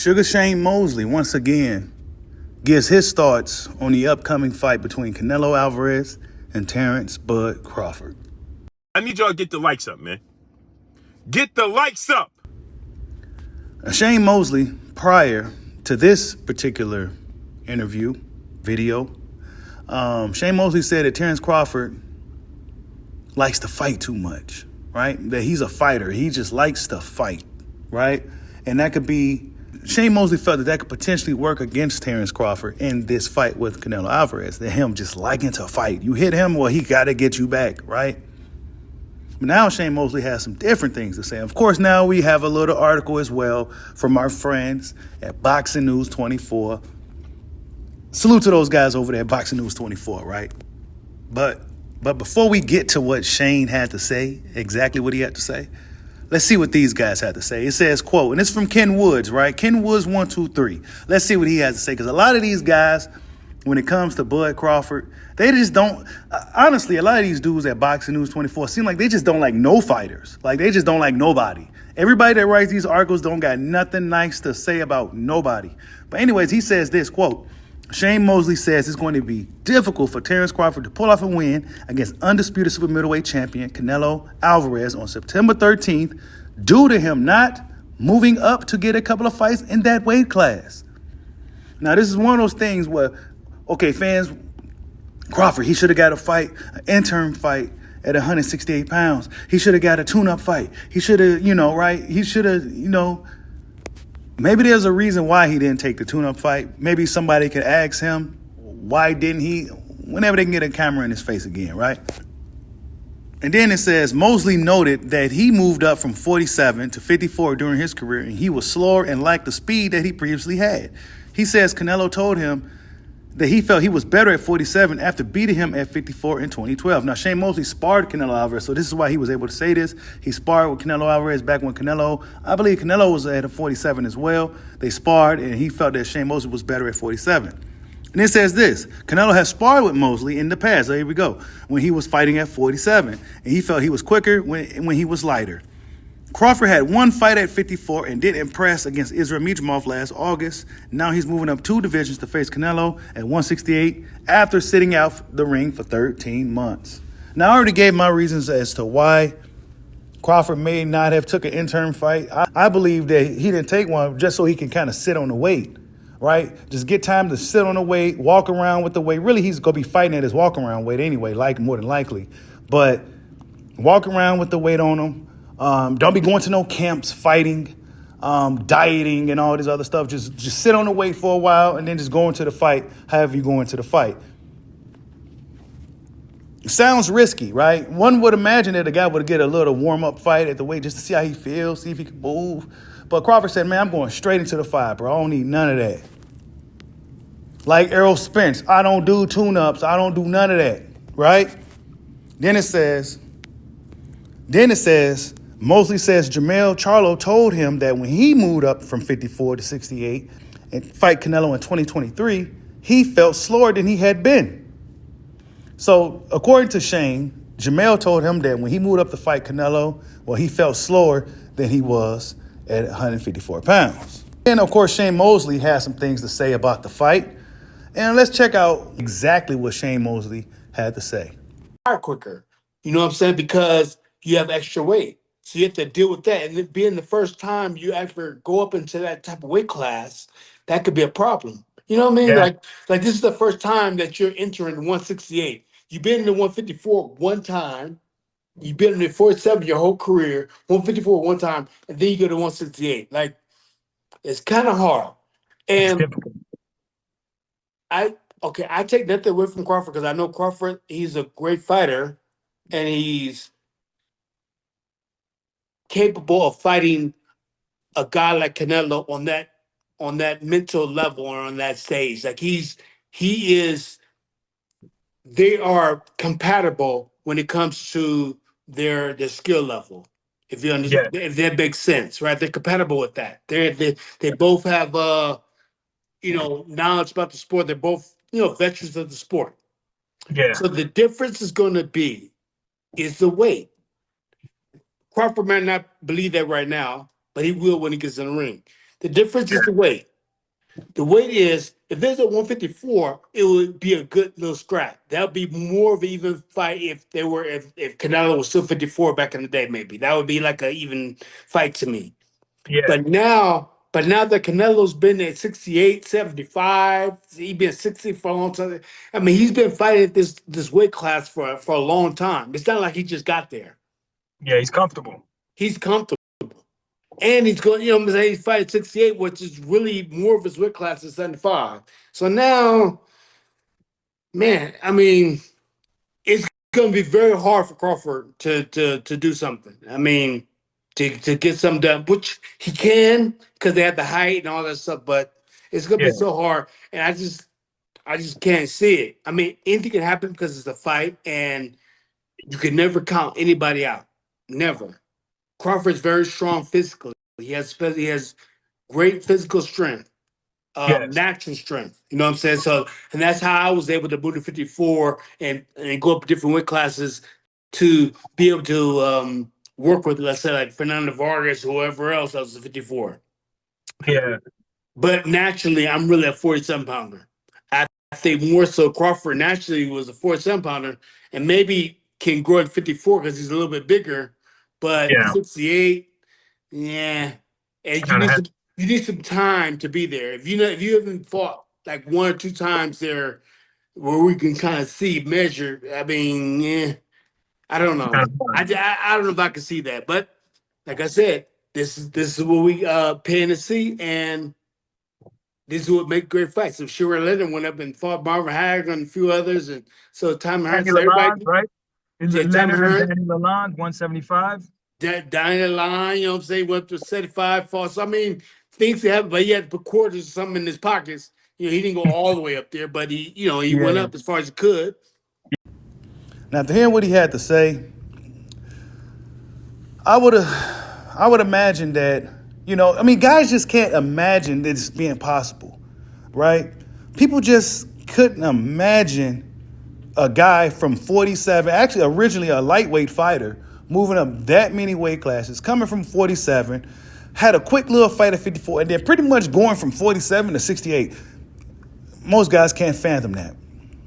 Sugar Shane Mosley once again gives his thoughts on the upcoming fight between Canelo Alvarez and Terence Bud Crawford. I need y'all to get the likes up, man. Get the likes up. Shane Mosley, prior to this particular video, Shane Mosley said that Terence Crawford likes to fight too much, right? That he's a fighter. He just likes to fight, right? And that could be, Shane Mosley felt that could potentially work against Terence Crawford in this fight with Canelo Alvarez, that him just liking to fight. You hit him, well, he got to get you back, right? But now Shane Mosley has some different things to say. Of course, now we have a little article as well from our friends at Boxing News 24. Salute to those guys over there at Boxing News 24, right? But before we get to what Shane had to say, exactly what he had to say, let's see what these guys had to say. It says, quote, and it's from Ken Woods, right? Ken Woods 123. Let's see what he has to say, because a lot of these guys, when it comes to Bud Crawford, they just don't, honestly, a lot of these dudes at Boxing News 24 seem like they just don't like no fighters. Like, they just don't like nobody. Everybody that writes these articles don't got nothing nice to say about nobody. But anyways, he says this, quote, Shane Mosley says it's going to be difficult for Terence Crawford to pull off a win against undisputed super middleweight champion Canelo Alvarez on September 13th due to him not moving up to get a couple of fights in that weight class. Now, this is one of those things where, okay, fans, Crawford, he should have got a fight, an interim fight at 168 pounds. He should have got a tune-up fight. He should have, right? He should have, maybe there's a reason why he didn't take the tune-up fight. Maybe somebody could ask him, why didn't he? Whenever they can get a camera in his face again, right? And then it says, Mosley noted that he moved up from 47 to 54 during his career, and he was slower and lacked the speed that he previously had. He says Canelo told him that he felt he was better at 47 after beating him at 54 in 2012. Now, Shane Mosley sparred Canelo Alvarez, so this is why he was able to say this. He sparred with Canelo Alvarez back when I believe Canelo was at a 47 as well. They sparred, and he felt that Shane Mosley was better at 47. And it says this, Canelo has sparred with Mosley in the past, so here we go, when he was fighting at 47, and he felt he was quicker when he was lighter. Crawford had one fight at 54 and did impress against Israel Michimov last August. Now he's moving up 2 divisions to face Canelo at 168 after sitting out the ring for 13 months. Now, I already gave my reasons as to why Crawford may not have took an interim fight. I believe that he didn't take one just so he can kind of sit on the weight, right? Just get time to sit on the weight, walk around with the weight. Really, he's going to be fighting at his walk-around weight anyway, more than likely. But walk around with the weight on him. Don't be going to no camps, fighting, dieting, and all this other stuff. Just sit on the weight for a while and then just go into the fight however you go into the fight. It sounds risky, right? One would imagine that the guy would get a little warm-up fight at the weight just to see how he feels, see if he can move. But Crawford said, man, I'm going straight into the fight, bro. I don't need none of that. Like Errol Spence, I don't do tune-ups. I don't do none of that, right? Then it says, Mosley says Jermell Charlo told him that when he moved up from 54 to 68 and fight Canelo in 2023, he felt slower than he had been. So according to Shane, Jermell told him that when he moved up to fight Canelo, well, he felt slower than he was at 154 pounds. And of course, Shane Mosley has some things to say about the fight. And let's check out exactly what Shane Mosley had to say. Quicker, you know what I'm saying? Because you have extra weight. So you have to deal with that. And it being the first time you ever go up into that type of weight class, that could be a problem. You know what I mean? Yeah. Like this is the first time that you're entering 168. You've been in the 154 one time. You've been in the 47 your whole career, 154 one time, and then you go to 168. Like, it's kind of hard. And I take nothing away from Crawford because I know Crawford, he's a great fighter and he's capable of fighting a guy like Canelo on that mental level or on that stage. Like they are compatible when it comes to their skill level. If you understand, if that makes sense, right? They're compatible with that. They both have knowledge about the sport. They're both veterans of the sport. Yeah. So the difference is going to be is the weight. Crawford might not believe that right now, but he will when he gets in the ring. The difference is the weight. The weight is, if there's a 154, it would be a good little scrap. That would be more of an even fight if Canelo was still 54 back in the day, maybe. That would be like an even fight to me. Yeah, But now that Canelo's been at 68, 75, he's been 60 for a long time. I mean, he's been fighting this weight class for a long time. It's not like he just got there. yeah, he's comfortable. He's comfortable. And he's going, what I'm saying, he's fighting 68, which is really more of his weight class than 75. So now, man, I mean, it's going to be very hard for Crawford to do something. I mean, to get something done, which he can because they have the height and all that stuff, but it's going to Yeah, be so hard. And I just can't see it. I mean, anything can happen because it's a fight, and you can never count anybody out. Never. Crawford's very strong physically. He has great physical strength, yes, natural strength. You know what I'm saying? So, and that's how I was able to move to 54 and go up different weight classes to be able to work with, let's say, like Fernando Vargas, whoever else that was a 54. yeah, But naturally, I'm really a 47 pounder. I think more so Crawford naturally was a 47 pounder and maybe can grow at 54 because he's a little bit bigger, but yeah. 68, yeah. And Kind of had, you need some time to be there. If you haven't fought like one or two times there where we can kind of measure, I mean, yeah, I don't know. kind of, I don't know if I can see that. But like I said, this is what we paying to see, and this is what make great fights. If Sugar Leonard went up and fought Marvin Hagler and a few others, and so Tom Danny Hearns, Lalonde, everybody, right? Tom Leonard and Hearns, Danny Lalonde, 175. down the line, you know what I'm saying, went up to 75 fought. So I mean, things happen, but he had to put quarters or something in his pockets. He didn't go all the way up there, but he went Yeah, up as far as he could. Now, to hear what he had to say, I would imagine that, I mean, guys just can't imagine this being possible, right? People just couldn't imagine a guy from 47, actually originally a lightweight fighter, moving up that many weight classes, coming from 47, had a quick little fight at 54, and then pretty much going from 47 to 68. Most guys can't fathom that,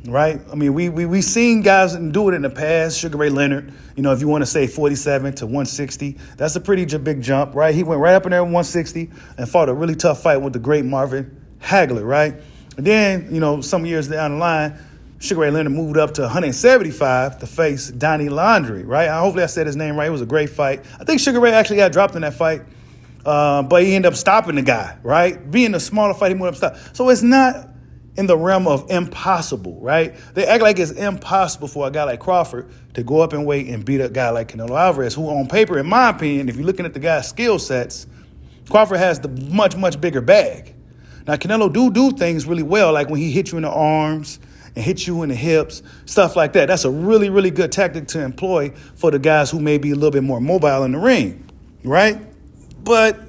right? I mean, we seen guys do it in the past. Sugar Ray Leonard, if you want to say 47 to 160, that's a pretty big jump, right? He went right up in there at 160 and fought a really tough fight with the great Marvin Hagler, right? And then, some years down the line, Sugar Ray Leonard moved up to 175 to face Donnie Laundrie, right? Hopefully I said his name right. It was a great fight. I think Sugar Ray actually got dropped in that fight, but he ended up stopping the guy, right? Being a smaller fight, he moved up stop. So it's not in the realm of impossible, right? They act like it's impossible for a guy like Crawford to go up in weight and beat a guy like Canelo Alvarez, who on paper, in my opinion, if you're looking at the guy's skill sets, Crawford has the much bigger bag. Now, Canelo do things really well, like when he hits you in the arms and hits you in the hips, stuff like that. That's a really good tactic to employ for the guys who may be a little bit more mobile in the ring, right? But,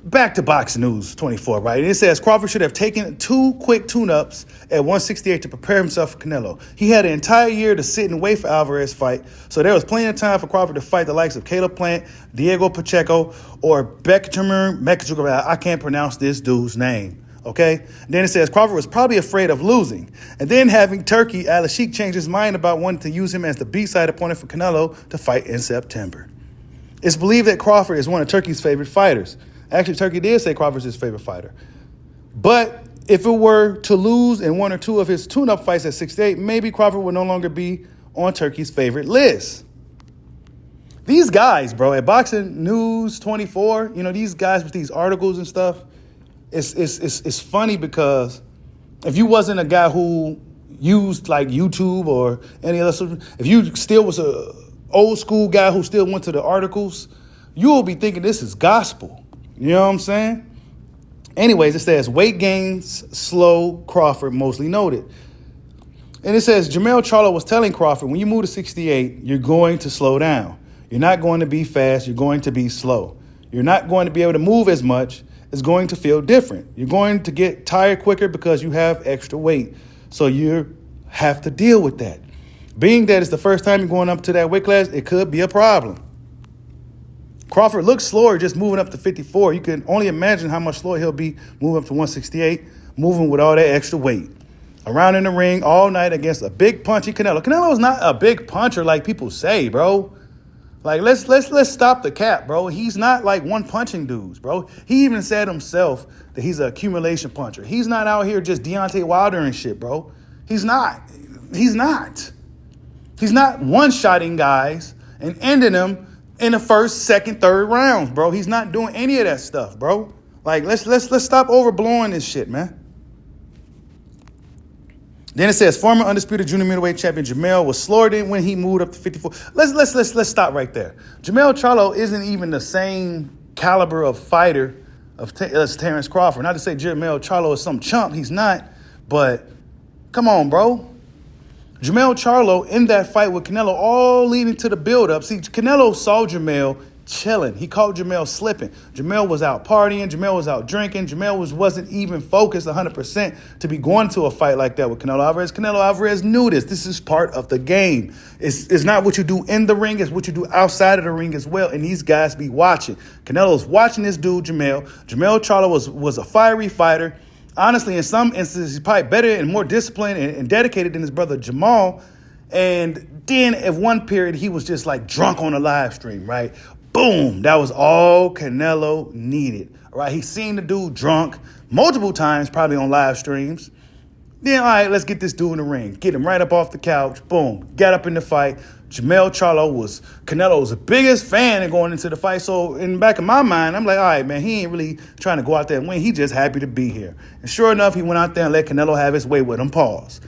back to Boxing News 24, right? It says Crawford should have taken 2 quick tune-ups at 168 to prepare himself for Canelo. He had an entire year to sit and wait for Alvarez's fight, so there was plenty of time for Crawford to fight the likes of Caleb Plant, Diego Pacheco, or Bektimur. I can't pronounce this dude's name, okay? Then it says Crawford was probably afraid of losing. And then having Turkey Al-Sheikh change his mind about wanting to use him as the B-side opponent for Canelo to fight in September. It's believed that Crawford is one of Turkey's favorite fighters. Actually, Turkey did say Crawford's his favorite fighter. But if it were to lose in 1 or 2 of his tune-up fights at 68, maybe Crawford would no longer be on Turkey's favorite list. These guys, bro, at Boxing News 24, these guys with these articles and stuff, it's funny because if you wasn't a guy who used like YouTube or any other social, if you still was a old school guy who still went to the articles, you will be thinking this is gospel. You know what I'm saying? Anyways, it says weight gains slow Crawford, Mosley noted. And it says Jermell Charlo was telling Crawford, when you move to 68, you're going to slow down. You're not going to be fast. You're going to be slow. You're not going to be able to move as much. It's going to feel different. You're going to get tired quicker because you have extra weight. So you have to deal with that. Being that it's the first time you're going up to that weight class, it could be a problem. Crawford looks slower just moving up to 54. You can only imagine how much slower he'll be moving up to 168, moving with all that extra weight. Around in the ring all night against a big punchy Canelo. Canelo's not a big puncher like people say, bro. Like, let's stop the cap, bro. He's not like one punching dudes, bro. He even said himself that he's an accumulation puncher. He's not out here just Deontay Wilder and shit, bro. He's not. He's not one-shotting guys and ending them in the first, second, third rounds, bro. He's not doing any of that stuff, bro. Like, let's stop overblowing this shit, man. Then it says former undisputed junior middleweight champion Jamel was slower than when he moved up to 54. Let's stop right there. Jamel Charlo isn't even the same caliber of fighter as Terence Crawford. Not to say Jamel Charlo is some chump. He's not. But come on, bro. Jamel Charlo in that fight with Canelo, all leading to the build-up. See, Canelo saw Jamel chilling. He caught Jamel slipping. Jamel was out partying. Jamel was out drinking. Jamel wasn't even focused 100% to be going to a fight like that with Canelo Alvarez. Canelo Alvarez knew this. This is part of the game. It's not what you do in the ring. It's what you do outside of the ring as well. And these guys be watching. Canelo's watching this dude, Jamel. Jamel Charlo was a fiery fighter. Honestly, in some instances, he's probably better and more disciplined and dedicated than his brother Jamal. And then at one period, he was just like drunk on a live stream, right? Boom. That was all Canelo needed, right? He's seen the dude drunk multiple times, probably on live streams. Then, all right, let's get this dude in the ring. Get him right up off the couch. Boom. Got up in the fight. Jamel Charlo was Canelo's biggest fan going into the fight. So in the back of my mind, I'm like, all right, man, he ain't really trying to go out there and win. He just happy to be here. And sure enough, he went out there and let Canelo have his way with him. Pause.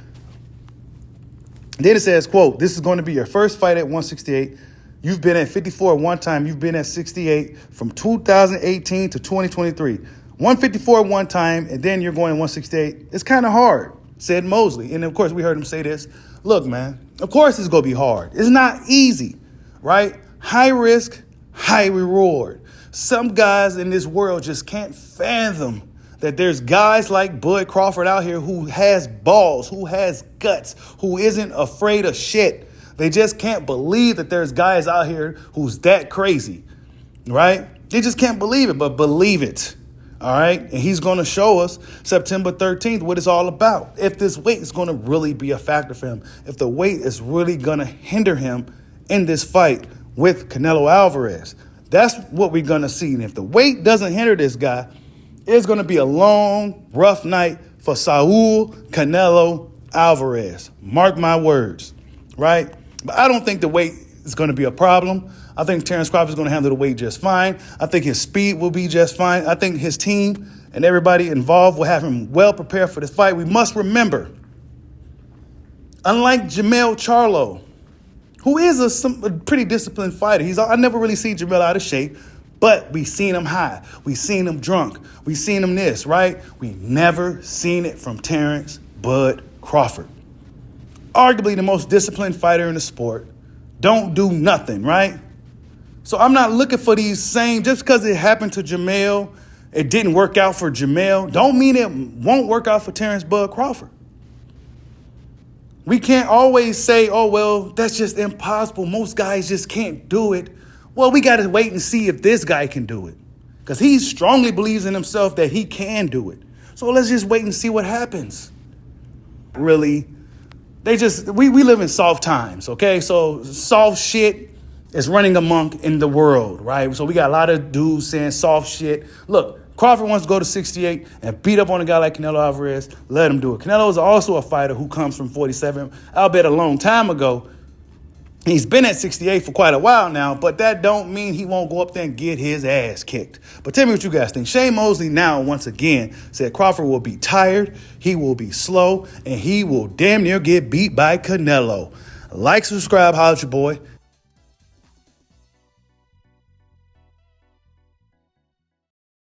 Then it says, quote, this is going to be your first fight at 168. You've been at 54 one time. You've been at 68 from 2018 to 2023. 154 one time, and then you're going 168. It's kind of hard, said Mosley. And, of course, we heard him say this. Look, man, of course it's going to be hard. It's not easy, right? High risk, high reward. Some guys in this world just can't fathom that there's guys like Bud Crawford out here who has balls, who has guts, who isn't afraid of shit. They just can't believe that there's guys out here who's that crazy, right? They just can't believe it, but believe it, all right? And he's going to show us September 13th what it's all about. If this weight is going to really be a factor for him, if the weight is really going to hinder him in this fight with Canelo Alvarez. That's what we're going to see. And if the weight doesn't hinder this guy, it's going to be a long, rough night for Saul Canelo Alvarez. Mark my words, right? But I don't think the weight is going to be a problem. I think Terence Crawford is going to handle the weight just fine. I think his speed will be just fine. I think his team and everybody involved will have him well prepared for this fight. We must remember, unlike Jamel Charlo, who is a pretty disciplined fighter, I never really seen Jamel out of shape, but we seen him high. We seen him drunk. We seen him this, right? We never seen it from Terence Bud Crawford. Arguably the most disciplined fighter in the sport. Don't do nothing, right? So I'm not looking for these same, just because it happened to Jamel, it didn't work out for Jamel, don't mean it won't work out for Terence Bud Crawford. We can't always say, oh, well, that's just impossible. Most guys just can't do it. Well, we got to wait and see if this guy can do it, because he strongly believes in himself that he can do it. So let's just wait and see what happens. Really, we live in soft times, okay? So soft shit is running amok in the world, right? So we got a lot of dudes saying soft shit. Look, Crawford wants to go to 68 and beat up on a guy like Canelo Alvarez. Let him do it. Canelo is also a fighter who comes from 47. I'll bet a long time ago. He's been at 68 for quite a while now, but that don't mean he won't go up there and get his ass kicked. But tell me what you guys think. Shane Mosley now, once again, said Crawford will be tired, he will be slow, and he will damn near get beat by Canelo. Like, subscribe, holla at your boy.